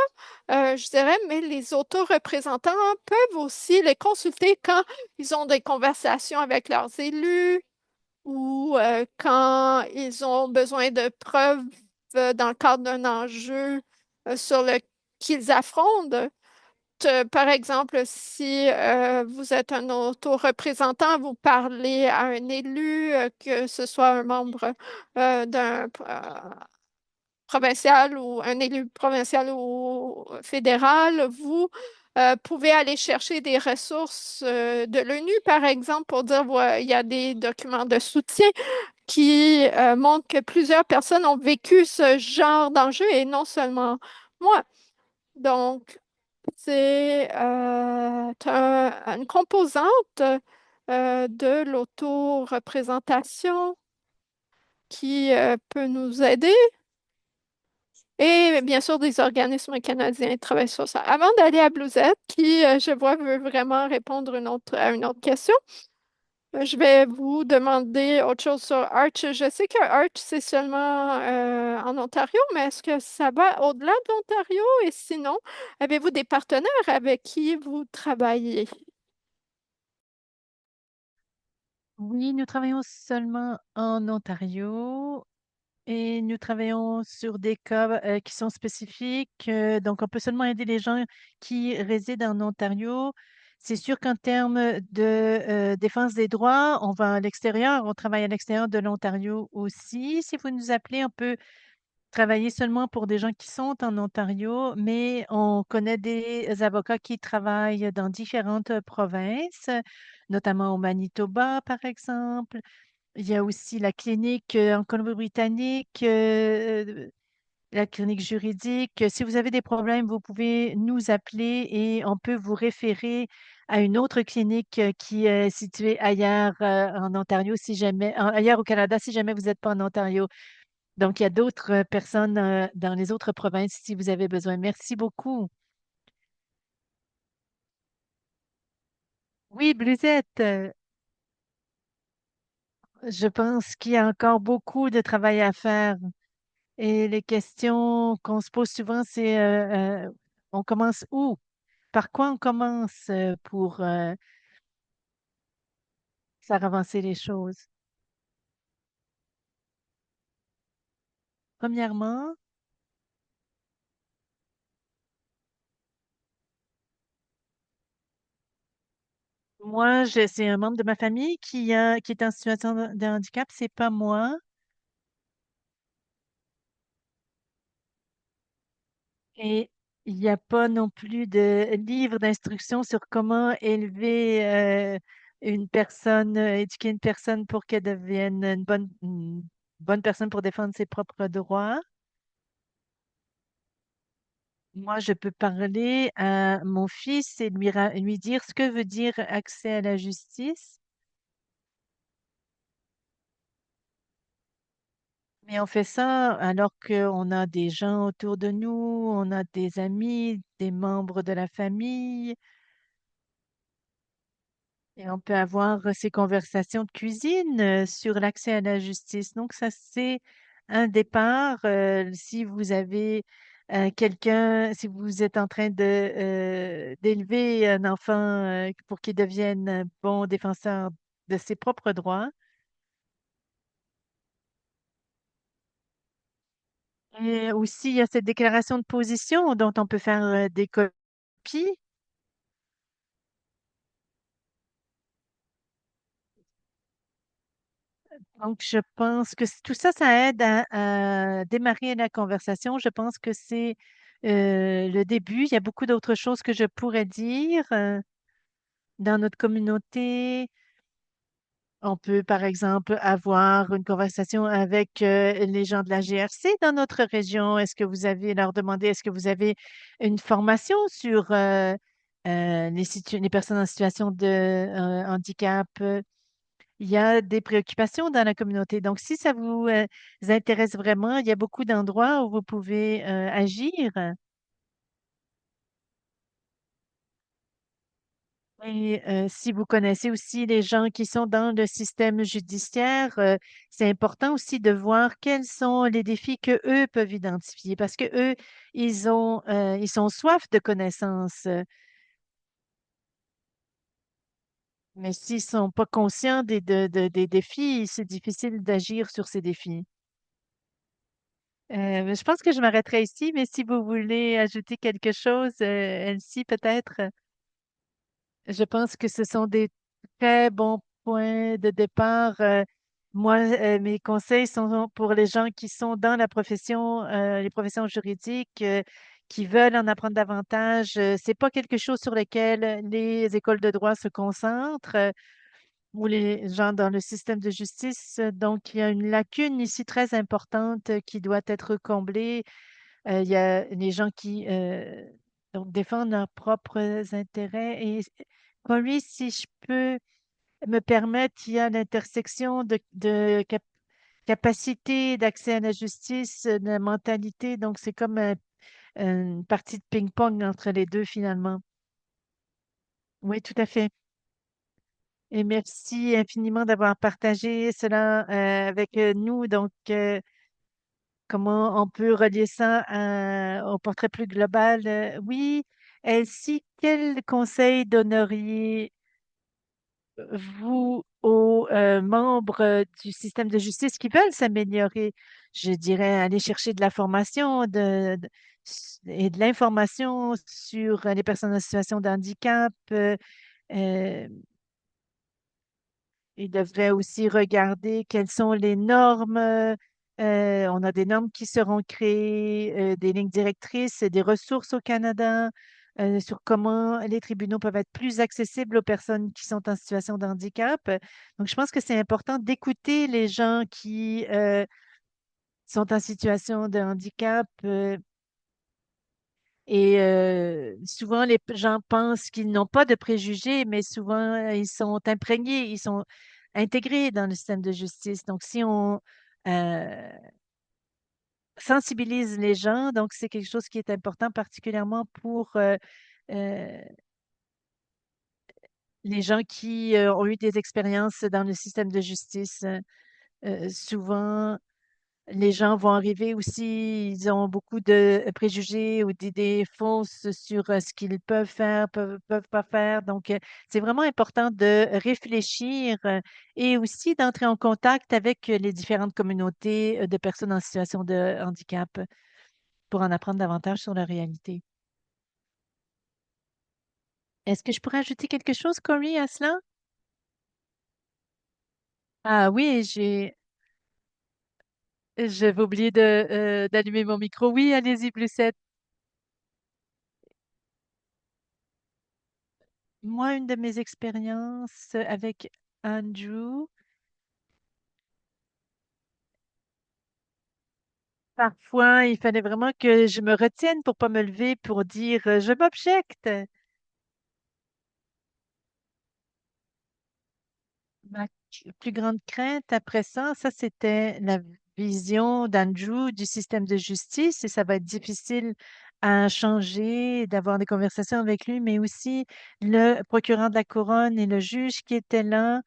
je dirais, mais les autoreprésentants peuvent aussi les consulter quand ils ont des conversations avec leurs élus ou quand ils ont besoin de preuves dans le cadre d'un enjeu sur le qu'ils affrontent. Par exemple, si vous êtes un autoreprésentant, vous parlez à un élu, que ce soit un membre d'un provincial ou un élu provincial ou fédéral, vous pouvez aller chercher des ressources de l'ONU, par exemple, pour dire il y a des documents de soutien qui montrent que plusieurs personnes ont vécu ce genre d'enjeu et non seulement moi. Donc, c'est une composante de l'autoreprésentation qui peut nous aider. Et bien sûr, des organismes canadiens travaillent sur ça. Avant d'aller à Bluesette, qui, je vois, veut vraiment répondre à une autre question, je vais vous demander autre chose sur Arch. Je sais que Arch, c'est seulement en Ontario, mais est-ce que ça va au-delà de l'Ontario? Et sinon, avez-vous des partenaires avec qui vous travaillez? Oui, nous travaillons seulement en Ontario et nous travaillons sur des cas qui sont spécifiques. Donc, on peut seulement aider les gens qui résident en Ontario. C'est sûr qu'en termes de défense des droits, on va à l'extérieur, on travaille à l'extérieur de l'Ontario aussi. Si vous nous appelez, on peut travailler seulement pour des gens qui sont en Ontario, mais on connaît des avocats qui travaillent dans différentes provinces, notamment au Manitoba, par exemple. Il y a aussi la clinique en Colombie-Britannique, la clinique juridique. Si vous avez des problèmes, vous pouvez nous appeler et on peut vous référer à une autre clinique qui est située ailleurs en Ontario, si jamais, ailleurs au Canada, si jamais vous n'êtes pas en Ontario. Donc, il y a d'autres personnes dans les autres provinces si vous avez besoin. Merci beaucoup. Oui, Blusette, je pense qu'il y a encore beaucoup de travail à faire. Et les questions qu'on se pose souvent, c'est on commence où? Par quoi on commence pour faire avancer les choses? Premièrement, moi, c'est un membre de ma famille qui est en situation de handicap, c'est pas moi. Et il n'y a pas non plus de livre d'instruction sur comment élever une personne, éduquer une personne pour qu'elle devienne une bonne personne pour défendre ses propres droits. Moi, je peux parler à mon fils et lui dire ce que veut dire accès à la justice. Mais on fait ça alors qu'on a des gens autour de nous, on a des amis, des membres de la famille, et on peut avoir ces conversations de cuisine sur l'accès à la justice. Donc, ça, c'est un départ. Si vous avez quelqu'un, si vous êtes en train d'élever un enfant pour qu'il devienne un bon défenseur de ses propres droits. Et aussi, il y a cette déclaration de position dont on peut faire des copies. Donc, je pense que tout ça, ça aide à démarrer la conversation. Je pense que c'est le début. Il y a beaucoup d'autres choses que je pourrais dire dans notre communauté. On peut, par exemple, avoir une conversation avec les gens de la GRC dans notre région. Est-ce que vous avez leur demander, est-ce que vous avez une formation sur les personnes en situation de handicap? Il y a des préoccupations dans la communauté. Donc, si ça vous intéresse vraiment, il y a beaucoup d'endroits où vous pouvez agir. Et si vous connaissez aussi les gens qui sont dans le système judiciaire, c'est important aussi de voir quels sont les défis que eux peuvent identifier parce que eux, ils sont soif de connaissances, mais s'ils sont pas conscients des défis, c'est difficile d'agir sur ces défis. Je pense que je m'arrêterai ici, mais si vous voulez ajouter quelque chose, Elsie, peut-être, je pense que ce sont des très bons points de départ. Moi, mes conseils sont pour les gens qui sont dans la profession, les professions juridiques, qui veulent en apprendre davantage. C'est pas quelque chose sur lequel les écoles de droit se concentrent, ou les gens dans le système de justice. Donc, il y a une lacune ici très importante qui doit être comblée. Il y a les gens qui donc défendent leurs propres intérêts. Et comme lui, si je peux me permettre, il y a l'intersection de capacité d'accès à la justice, de la mentalité. Donc, c'est comme une partie de ping-pong entre les deux, finalement. Oui, tout à fait. Et merci infiniment d'avoir partagé cela avec nous. Donc, comment on peut relier ça au portrait plus global? Oui. Ainsi, quel conseil donneriez-vous aux membres du système de justice qui veulent s'améliorer? Je dirais aller chercher de la formation et de l'information sur les personnes en situation de handicap. Euh, Il devrait aussi regarder quelles sont les normes. On a des normes qui seront créées, des lignes directrices, et des ressources au Canada sur comment les tribunaux peuvent être plus accessibles aux personnes qui sont en situation de handicap. Donc, je pense que c'est important d'écouter les gens qui sont en situation de handicap. Et souvent, les gens pensent qu'ils n'ont pas de préjugés, mais souvent, ils sont imprégnés, ils sont intégrés dans le système de justice. Donc, si on sensibilise les gens. Donc, c'est quelque chose qui est important, particulièrement pour euh, les gens qui ont eu des expériences dans le système de justice. Souvent, les gens vont arriver aussi, ils ont beaucoup de préjugés ou d'idées fausses sur ce qu'ils peuvent faire, peuvent pas faire. Donc, c'est vraiment important de réfléchir et aussi d'entrer en contact avec les différentes communautés de personnes en situation de handicap pour en apprendre davantage sur la réalité. Est-ce que je pourrais ajouter quelque chose, Corey, à cela? Ah oui, j'avais oublié d'allumer mon micro. Oui, allez-y, Lucette. Moi, une de mes expériences avec Andrew, parfois, il fallait vraiment que je me retienne pour pas me lever pour dire je m'objecte. Ma plus grande crainte après ça, c'était la vision d'Andrew du système de justice et ça va être difficile à changer, d'avoir des conversations avec lui, mais aussi le procureur de la couronne et le juge qui étaient là.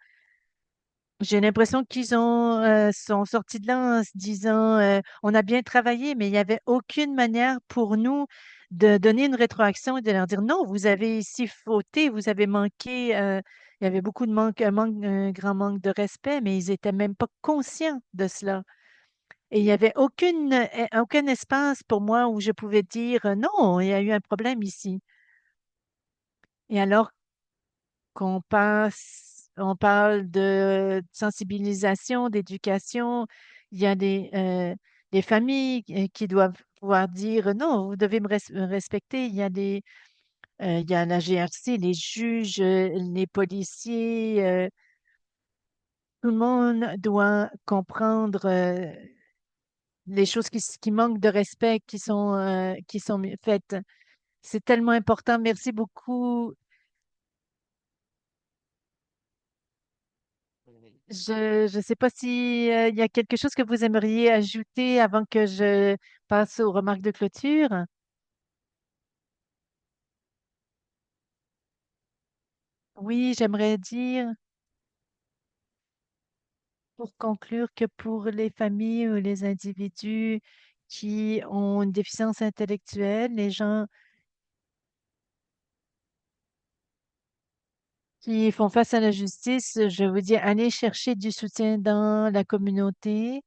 J'ai l'impression qu'ils sont sortis de là en se disant on a bien travaillé, mais il n'y avait aucune manière pour nous de donner une rétroaction et de leur dire non, vous avez ici fauté, vous avez manqué. Il y avait beaucoup de un grand manque de respect, mais ils étaient même pas conscients de cela. Et il n'y avait aucun espace pour moi où je pouvais dire non, il y a eu un problème ici. Et alors on parle de sensibilisation, d'éducation. Il y a des familles qui doivent pouvoir dire non, vous devez me respecter. Il y a la GRC, les juges, les policiers, tout le monde doit comprendre les choses qui manquent de respect qui sont faites. C'est tellement important. Merci beaucoup. Je ne sais pas si, il y a quelque chose que vous aimeriez ajouter avant que je passe aux remarques de clôture. Oui, j'aimerais dire, pour conclure, que pour les familles ou les individus qui ont une déficience intellectuelle, les gens qui font face à la justice, je veux dire, allez chercher du soutien dans la communauté.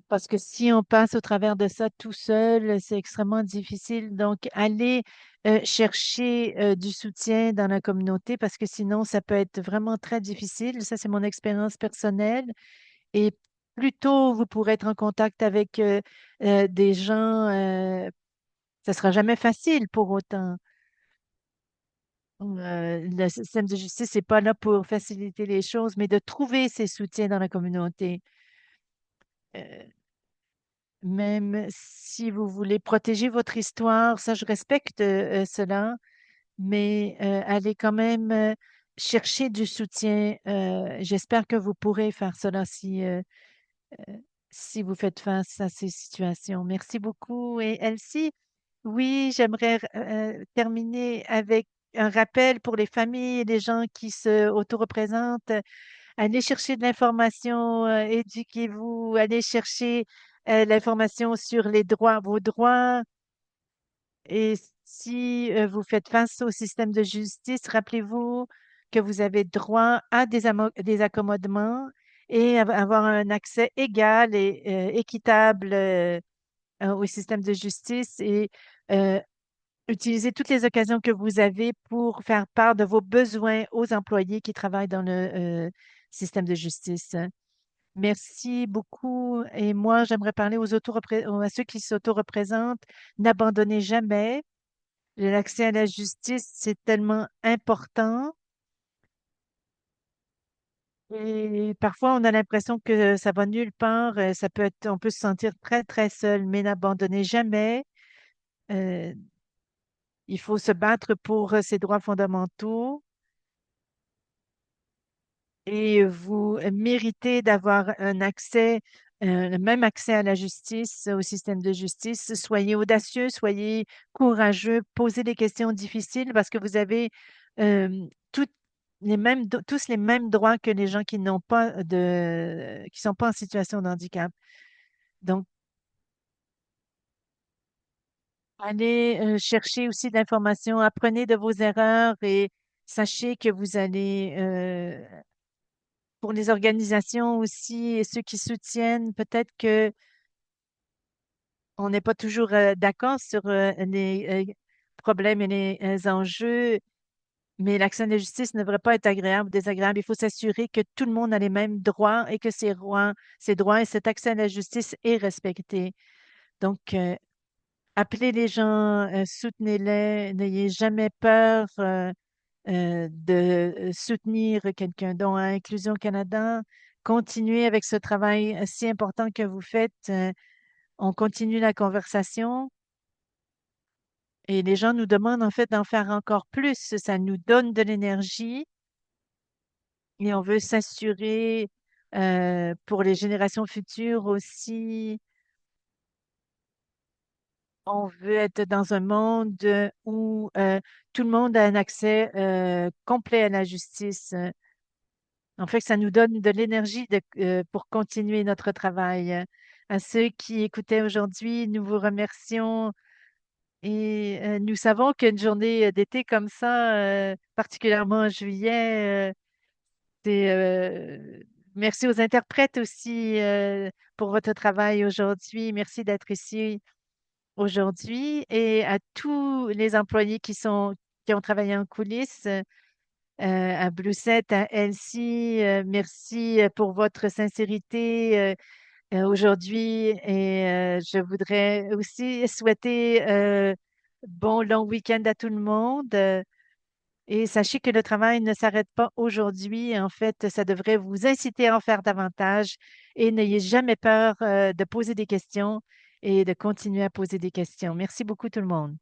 Parce que si on passe au travers de ça tout seul, c'est extrêmement difficile. Donc, aller chercher du soutien dans la communauté parce que sinon, ça peut être vraiment très difficile. Ça, c'est mon expérience personnelle. Et plus tôt vous pourrez être en contact avec des gens, ça sera jamais facile pour autant. Le système de justice n'est pas là pour faciliter les choses, mais de trouver ces soutiens dans la communauté. Euh, Même si vous voulez protéger votre histoire, ça, je respecte cela, mais allez quand même chercher du soutien. J'espère que vous pourrez faire cela si vous faites face à ces situations. Merci beaucoup. Et Elsie, oui, j'aimerais terminer avec un rappel pour les familles et les gens qui se autoreprésentent. Allez chercher de l'information, éduquez-vous, allez chercher l'information sur les droits, vos droits. Et si vous faites face au système de justice, rappelez-vous que vous avez droit à des accommodements et avoir un accès égal et équitable au système de justice et euh, utilisez toutes les occasions que vous avez pour faire part de vos besoins aux employés qui travaillent dans le système de justice. Merci beaucoup. Et moi, j'aimerais parler à ceux qui s'auto-représentent. N'abandonnez jamais. L'accès à la justice, c'est tellement important. Et parfois, on a l'impression que ça va nulle part. On peut se sentir très, très seul, mais n'abandonnez jamais. Euh, il faut se battre pour ses droits fondamentaux et vous méritez d'avoir un accès le même accès à la justice, au système de justice. Soyez audacieux, soyez courageux, posez des questions difficiles parce que vous avez toutes tous les mêmes droits que les gens qui n'ont pas qui sont pas en situation de handicap. Donc, allez chercher aussi de l'information, apprenez de vos erreurs et sachez que vous allez, pour les organisations aussi et ceux qui soutiennent, peut-être que on n'est pas toujours d'accord sur les problèmes et les enjeux, mais l'accès à la justice ne devrait pas être agréable ou désagréable. Il faut s'assurer que tout le monde a les mêmes droits et que ces droits et cet accès à la justice est respecté. Donc, appelez les gens, soutenez-les, n'ayez jamais peur de soutenir quelqu'un. Donc, à Inclusion Canada, continuez avec ce travail si important que vous faites. On continue la conversation. Et les gens nous demandent en fait d'en faire encore plus. Ça nous donne de l'énergie et on veut s'assurer pour les générations futures aussi, on veut être dans un monde où tout le monde a un accès complet à la justice. En fait, ça nous donne de l'énergie pour continuer notre travail. À ceux qui écoutaient aujourd'hui, nous vous remercions. Et nous savons qu'une journée d'été comme ça, particulièrement en juillet, c'est merci aux interprètes aussi pour votre travail aujourd'hui. Merci d'être ici aujourd'hui et à tous les employés qui ont travaillé en coulisses, à Bluecette, à Elsie, merci pour votre sincérité. Aujourd'hui et je voudrais aussi souhaiter bon long week-end à tout le monde. Et sachez que le travail ne s'arrête pas aujourd'hui. En fait, ça devrait vous inciter à en faire davantage et n'ayez jamais peur de poser des questions et de continuer à poser des questions. Merci beaucoup tout le monde.